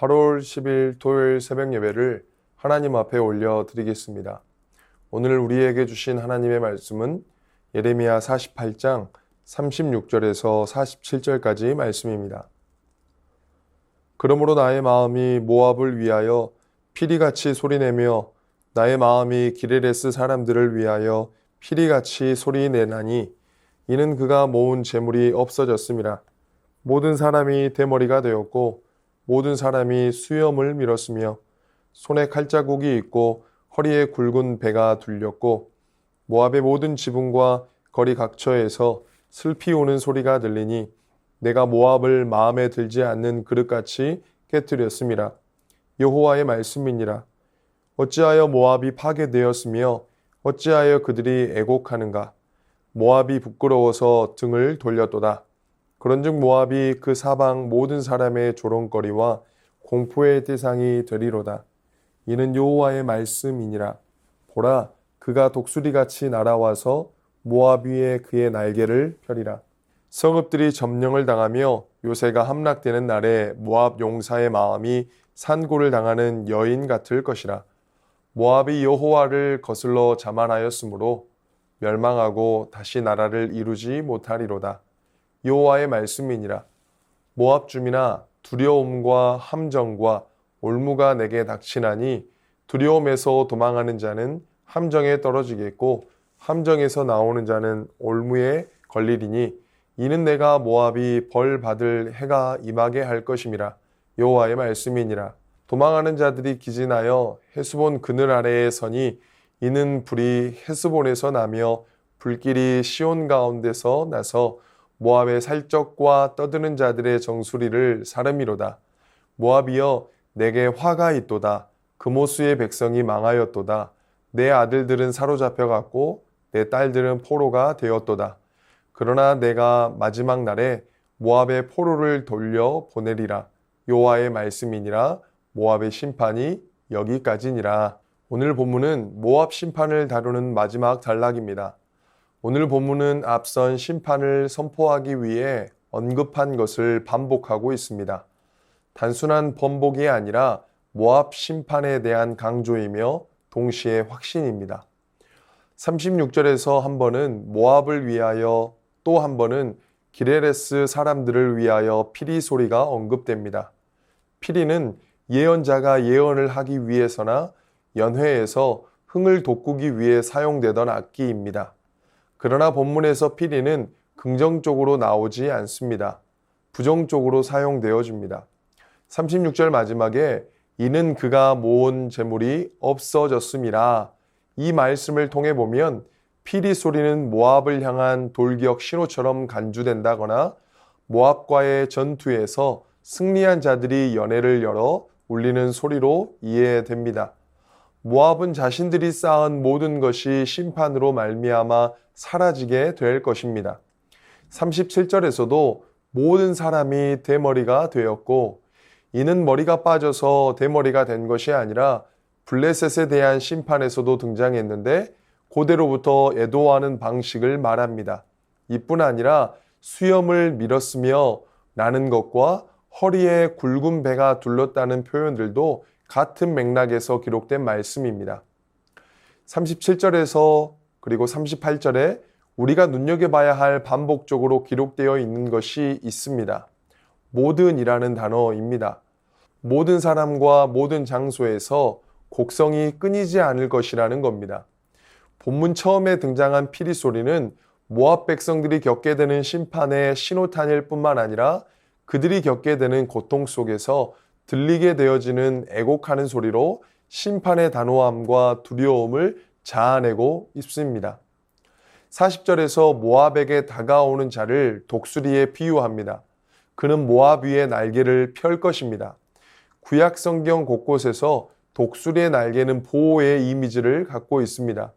8월 10일 토요일 새벽 예배를 하나님 앞에 올려드리겠습니다. 오늘 우리에게 주신 하나님의 말씀은 예레미야 48장 36절에서 47절까지 말씀입니다. 그러므로 나의 마음이 모압을 위하여 피리같이 소리내며 나의 마음이 기레레스 사람들을 위하여 피리같이 소리내나니 이는 그가 모은 재물이 없어졌음이라. 모든 사람이 대머리가 되었고 모든 사람이 수염을 밀었으며 손에 칼자국이 있고 허리에 굵은 배가 둘렸고 모압의 모든 지붕과 거리 각처에서 슬피 우는 소리가 들리니 내가 모압을 마음에 들지 않는 그릇같이 깨뜨렸음이라. 여호와의 말씀이니라. 어찌하여 모압이 파괴되었으며 어찌하여 그들이 애곡하는가. 모압이 부끄러워서 등을 돌렸도다. 그런즉 모압이 그 사방 모든 사람의 조롱거리와 공포의 대상이 되리로다. 이는 여호와의 말씀이니라. 보라, 그가 독수리같이 날아와서 모압 위에 그의 날개를 펴리라. 성읍들이 점령을 당하며 요새가 함락되는 날에 모압 용사의 마음이 산고를 당하는 여인 같을 것이라. 모압이 여호와를 거슬러 자만하였으므로 멸망하고 다시 나라를 이루지 못하리로다. 여호와의 말씀이니라. 모압 주민아, 두려움과 함정과 올무가 내게 닥치나니 두려움에서 도망하는 자는 함정에 떨어지겠고 함정에서 나오는 자는 올무에 걸리리니 이는 내가 모압이 벌 받을 해가 임하게 할 것임이라. 여호와의 말씀이니라. 도망하는 자들이 기진하여 헤스본 그늘 아래에 서니 이는 불이 헤스본에서 나며 불길이 시온 가운데서 나서 모압의 살적과 떠드는 자들의 정수리를 사름이로다. 모압이여, 내게 화가 있도다. 그모스의 백성이 망하였도다. 내 아들들은 사로잡혀갔고 내 딸들은 포로가 되었도다. 그러나 내가 마지막 날에 모압의 포로를 돌려 보내리라. 여호와의 말씀이니라. 모압의 심판이 여기까지니라. 오늘 본문은 모압 심판을 다루는 마지막 단락입니다. 오늘 본문은 앞선 심판을 선포하기 위해 언급한 것을 반복하고 있습니다. 단순한 번복이 아니라 모압 심판에 대한 강조이며 동시에 확신입니다. 36절에서 한 번은 모압을 위하여 또 한 번은 기레레스 사람들을 위하여 피리 소리가 언급됩니다. 피리는 예언자가 예언을 하기 위해서나 연회에서 흥을 돋구기 위해 사용되던 악기입니다. 그러나 본문에서 피리는 긍정적으로 나오지 않습니다. 부정적으로 사용되어집니다. 36절 마지막에 이는 그가 모은 재물이 없어졌음이라. 이 말씀을 통해 보면 피리 소리는 모압을 향한 돌격 신호처럼 간주된다거나 모압과의 전투에서 승리한 자들이 연회를 열어 울리는 소리로 이해됩니다. 모압은 자신들이 쌓은 모든 것이 심판으로 말미암아 사라지게 될 것입니다. 37절에서도 모든 사람이 대머리가 되었고 이는 머리가 빠져서 대머리가 된 것이 아니라 블레셋에 대한 심판에서도 등장했는데 고대로부터 애도하는 방식을 말합니다. 이뿐 아니라 수염을 밀었으며 나는 것과 허리에 굵은 배가 둘렀다는 표현들도 같은 맥락에서 기록된 말씀입니다. 37절에서 그리고 38절에 우리가 눈여겨봐야 할 반복적으로 기록되어 있는 것이 있습니다. 모든이라는 단어입니다. 모든 사람과 모든 장소에서 곡성이 끊이지 않을 것이라는 겁니다. 본문 처음에 등장한 피리 소리는 모압 백성들이 겪게 되는 심판의 신호탄일 뿐만 아니라 그들이 겪게 되는 고통 속에서 들리게 되어지는 애곡하는 소리로 심판의 단호함과 두려움을 자아내고 있습니다. 40절에서 모압에게 다가오는 자를 독수리에 비유합니다. 그는 모압 위에 날개를 펼 것입니다. 구약 성경 곳곳에서 독수리의 날개는 보호의 이미지를 갖고 있습니다.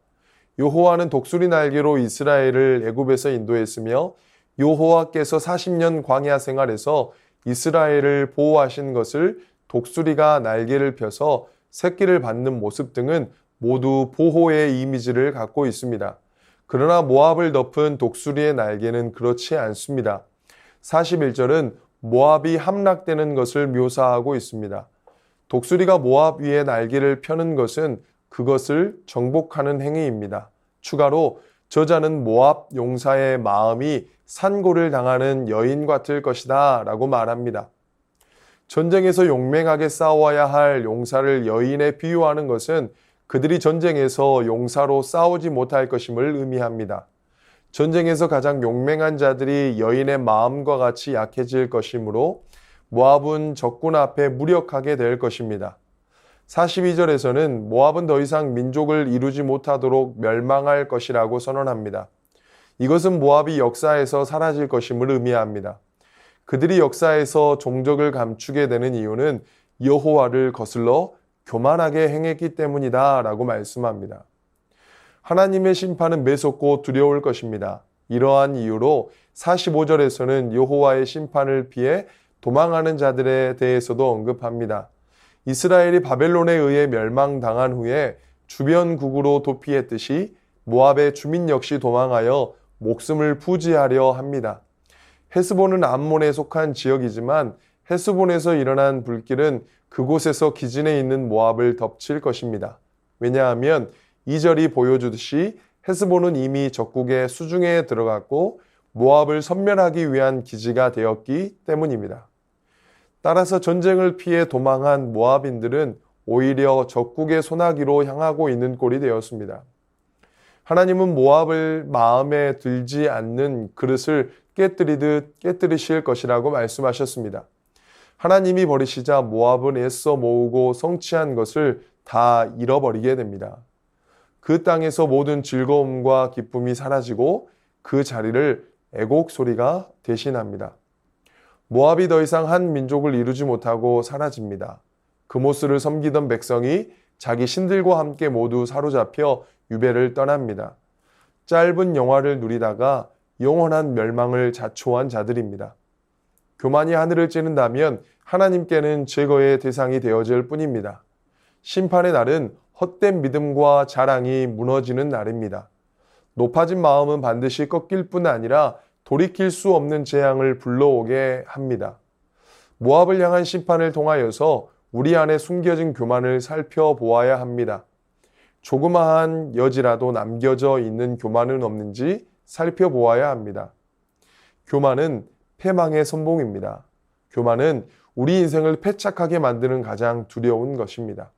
여호와는 독수리 날개로 이스라엘을 애굽에서 인도했으며 여호와께서 40년 광야 생활에서 이스라엘을 보호하신 것을 독수리가 날개를 펴서 새끼를 받는 모습 등은 모두 보호의 이미지를 갖고 있습니다. 그러나 모압을 덮은 독수리의 날개는 그렇지 않습니다. 41절은 모압이 함락되는 것을 묘사하고 있습니다. 독수리가 모압 위에 날개를 펴는 것은 그것을 정복하는 행위입니다. 추가로 저자는 모압 용사의 마음이 산고를 당하는 여인 같을 것이다 라고 말합니다. 전쟁에서 용맹하게 싸워야 할 용사를 여인에 비유하는 것은 그들이 전쟁에서 용사로 싸우지 못할 것임을 의미합니다. 전쟁에서 가장 용맹한 자들이 여인의 마음과 같이 약해질 것이므로 모압은 적군 앞에 무력하게 될 것입니다. 42절에서는 모압은 더 이상 민족을 이루지 못하도록 멸망할 것이라고 선언합니다. 이것은 모압이 역사에서 사라질 것임을 의미합니다. 그들이 역사에서 종적을 감추게 되는 이유는 여호와를 거슬러 교만하게 행했기 때문이다 라고 말씀합니다. 하나님의 심판은 매섭고 두려울 것입니다. 이러한 이유로 45절에서는 여호와의 심판을 피해 도망하는 자들에 대해서도 언급합니다. 이스라엘이 바벨론에 의해 멸망당한 후에 주변국으로 도피했듯이 모압의 주민 역시 도망하여 목숨을 부지하려 합니다. 헤스본은 암몬에 속한 지역이지만 헤스본에서 일어난 불길은 그곳에서 기진해 있는 모압을 덮칠 것입니다. 왜냐하면 2절이 보여주듯이 헤스본은 이미 적국의 수중에 들어갔고 모압을 섬멸하기 위한 기지가 되었기 때문입니다. 따라서 전쟁을 피해 도망한 모압인들은 오히려 적국의 소나기로 향하고 있는 꼴이 되었습니다. 하나님은 모압을 마음에 들지 않는 그릇을 깨뜨리듯 깨뜨리실 것이라고 말씀하셨습니다. 하나님이 버리시자 모압은 애써 모으고 성취한 것을 다 잃어버리게 됩니다. 그 땅에서 모든 즐거움과 기쁨이 사라지고 그 자리를 애곡 소리가 대신합니다. 모압이 더 이상 한 민족을 이루지 못하고 사라집니다. 그모스를 섬기던 백성이 자기 신들과 함께 모두 사로잡혀 유배를 떠납니다. 짧은 영화를 누리다가 영원한 멸망을 자초한 자들입니다. 교만이 하늘을 찌른다면 하나님께는 제거의 대상이 되어질 뿐입니다. 심판의 날은 헛된 믿음과 자랑이 무너지는 날입니다. 높아진 마음은 반드시 꺾일 뿐 아니라 돌이킬 수 없는 재앙을 불러오게 합니다. 모압을 향한 심판을 통하여서 우리 안에 숨겨진 교만을 살펴보아야 합니다. 조그마한 여지라도 남겨져 있는 교만은 없는지 살펴보아야 합니다. 교만은 패망의 선봉입니다. 교만은 우리 인생을 패착하게 만드는 가장 두려운 것입니다.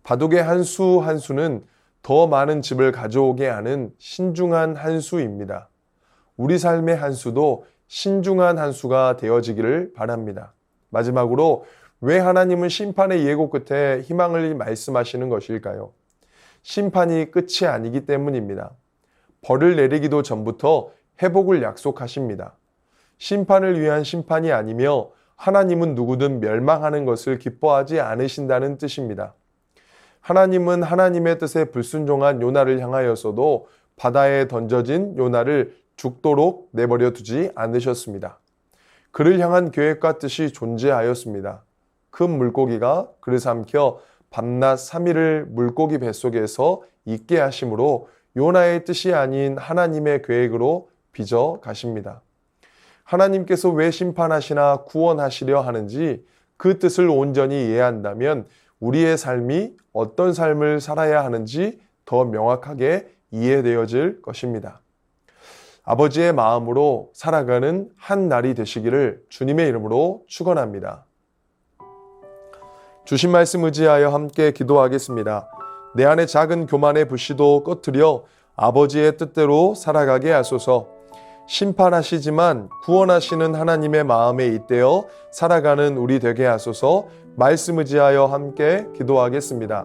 바둑의 한 수 한 수는 더 많은 집을 가져오게 하는 신중한 한 수입니다. 우리 삶의 한 수도 신중한 한 수가 되어지기를 바랍니다. 마지막으로 왜 하나님은 심판의 예고 끝에 희망을 말씀하시는 것일까요? 심판이 끝이 아니기 때문입니다. 벌을 내리기도 전부터 회복을 약속하십니다. 심판을 위한 심판이 아니며 하나님은 누구든 멸망하는 것을 기뻐하지 않으신다는 뜻입니다. 하나님은 하나님의 뜻에 불순종한 요나를 향하여서도 바다에 던져진 요나를 죽도록 내버려 두지 않으셨습니다. 그를 향한 계획과 뜻이 존재하였습니다. 큰 물고기가 그를 삼켜 밤낮 3일을 물고기 뱃속에서 있게 하심으로 요나의 뜻이 아닌 하나님의 계획으로 빚어 가십니다. 하나님께서 왜 심판하시나 구원하시려 하는지 그 뜻을 온전히 이해한다면 우리의 삶이 어떤 삶을 살아야 하는지 더 명확하게 이해되어질 것입니다. 아버지의 마음으로 살아가는 한 날이 되시기를 주님의 이름으로 축원합니다. 주신 말씀 의지하여 함께 기도하겠습니다. 내 안에 작은 교만의 불씨도 꺼트려 아버지의 뜻대로 살아가게 하소서. 심판하시지만 구원하시는 하나님의 마음에 잇대어 살아가는 우리 되게 하소서. 말씀 의지하여 함께 기도하겠습니다.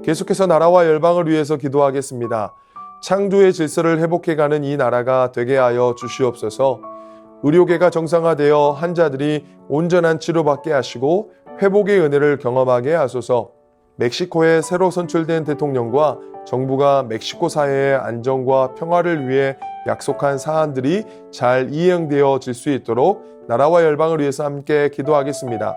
계속해서 나라와 열방을 위해서 기도하겠습니다. 창조의 질서를 회복해가는 이 나라가 되게 하여 주시옵소서. 의료계가 정상화되어 환자들이 온전한 치료받게 하시고 회복의 은혜를 경험하게 하소서. 멕시코에 새로 선출된 대통령과 정부가 멕시코 사회의 안정과 평화를 위해 약속한 사안들이 잘 이행되어질 수 있도록 나라와 열방을 위해서 함께 기도하겠습니다.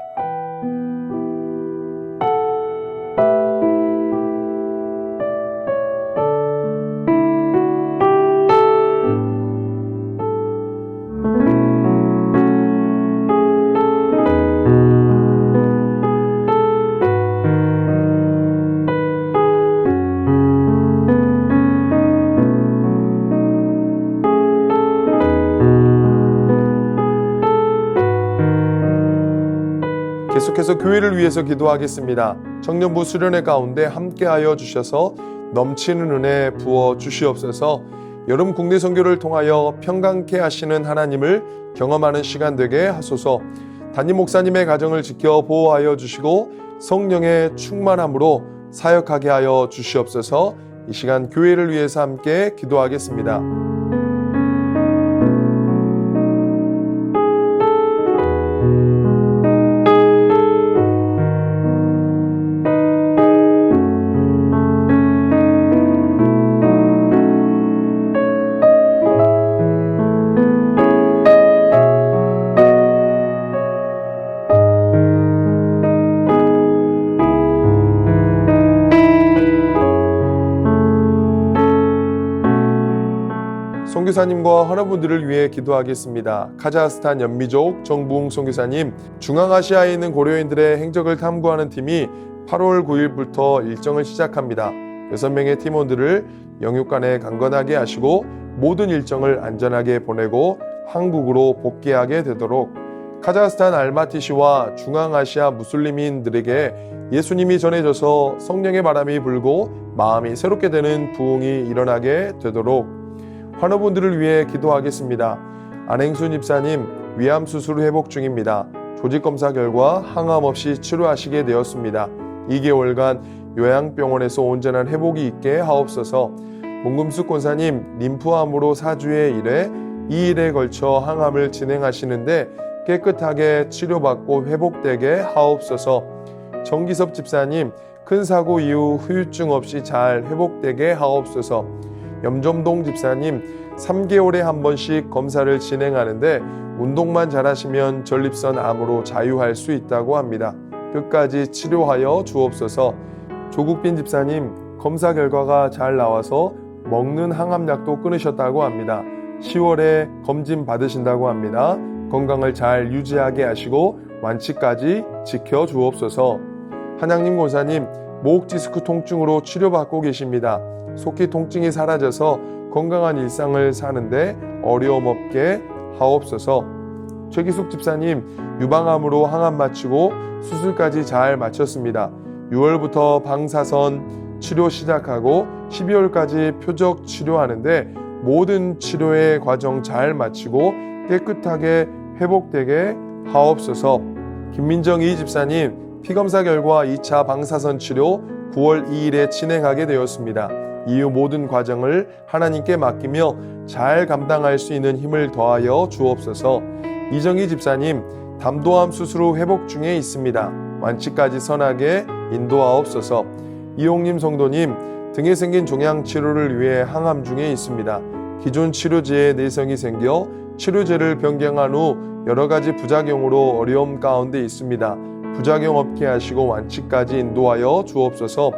계속해서 교회를 위해서 기도하겠습니다. 청년부 수련회 가운데 함께하여 주셔서 넘치는 은혜 부어 주시옵소서. 여름 국내 선교를 통하여 평강케 하시는 하나님을 경험하는 시간 되게 하소서. 담임 목사님의 가정을 지켜 보호하여 주시고 성령의 충만함으로 사역하게 하여 주시옵소서. 이 시간 교회를 위해서 함께 기도하겠습니다. 선교사님과 환우분들을 위해 기도하겠습니다. 카자흐스탄 연미족 정부웅 선교사님, 중앙아시아에 있는 고려인들의 행적을 탐구하는 팀이 8월 9일부터 일정을 시작합니다. 6명의 팀원들을 영육간에 강건하게 하시고 모든 일정을 안전하게 보내고 한국으로 복귀하게 되도록 카자흐스탄 알마티시와 중앙아시아 무슬림인들에게 예수님이 전해져서 성령의 바람이 불고 마음이 새롭게 되는 부흥이 일어나게 되도록 환우분들을 위해 기도하겠습니다. 안행순 입사님, 위암 수술 회복 중입니다. 조직검사 결과 항암 없이 치료하시게 되었습니다. 2개월간 요양병원에서 온전한 회복이 있게 하옵소서. 문금숙 권사님, 림프암으로 4주의 일에 2일에 걸쳐 항암을 진행하시는데 깨끗하게 치료받고 회복되게 하옵소서. 정기섭 집사님, 큰 사고 이후 후유증 없이 잘 회복되게 하옵소서. 염점동 집사님, 3개월에 한 번씩 검사를 진행하는데 운동만 잘하시면 전립선 암으로 자유할 수 있다고 합니다. 끝까지 치료하여 주옵소서. 조국빈 집사님, 검사 결과가 잘 나와서 먹는 항암약도 끊으셨다고 합니다. 10월에 검진 받으신다고 합니다. 건강을 잘 유지하게 하시고 완치까지 지켜주옵소서. 한양림 권사님, 목 디스크 통증으로 치료받고 계십니다. 속기 통증이 사라져서 건강한 일상을 사는데 어려움 없게 하옵소서. 최기숙 집사님, 유방암으로 항암 마치고 수술까지 잘 마쳤습니다. 6월부터 방사선 치료 시작하고 12월까지 표적 치료하는데 모든 치료의 과정 잘 마치고 깨끗하게 회복되게 하옵소서. 김민정 이 집사님, 피검사 결과 2차 방사선 치료 9월 2일에 진행하게 되었습니다. 이후 모든 과정을 하나님께 맡기며 잘 감당할 수 있는 힘을 더하여 주옵소서. 이정희 집사님, 담도암 수술 후 회복 중에 있습니다. 완치까지 선하게 인도하옵소서. 이용림 성도님, 등에 생긴 종양 치료를 위해 항암 중에 있습니다. 기존 치료제에 내성이 생겨 치료제를 변경한 후 여러 가지 부작용으로 어려움 가운데 있습니다. 부작용 없게 하시고 완치까지 인도하여 주옵소서.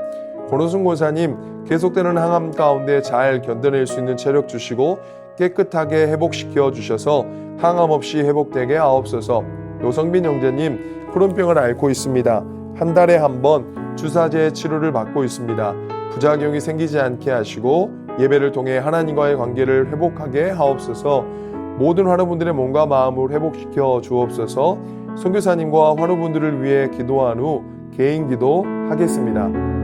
권호순 권사님, 계속되는 항암 가운데 잘 견뎌낼 수 있는 체력 주시고 깨끗하게 회복시켜 주셔서 항암 없이 회복되게 하옵소서. 노성빈 형제님, 크론병을 앓고 있습니다. 한 달에 한 번 주사제 치료를 받고 있습니다. 부작용이 생기지 않게 하시고 예배를 통해 하나님과의 관계를 회복하게 하옵소서. 모든 환우분들의 몸과 마음을 회복시켜 주옵소서. 선교사님과 환우분들을 위해 기도한 후 개인 기도 하겠습니다.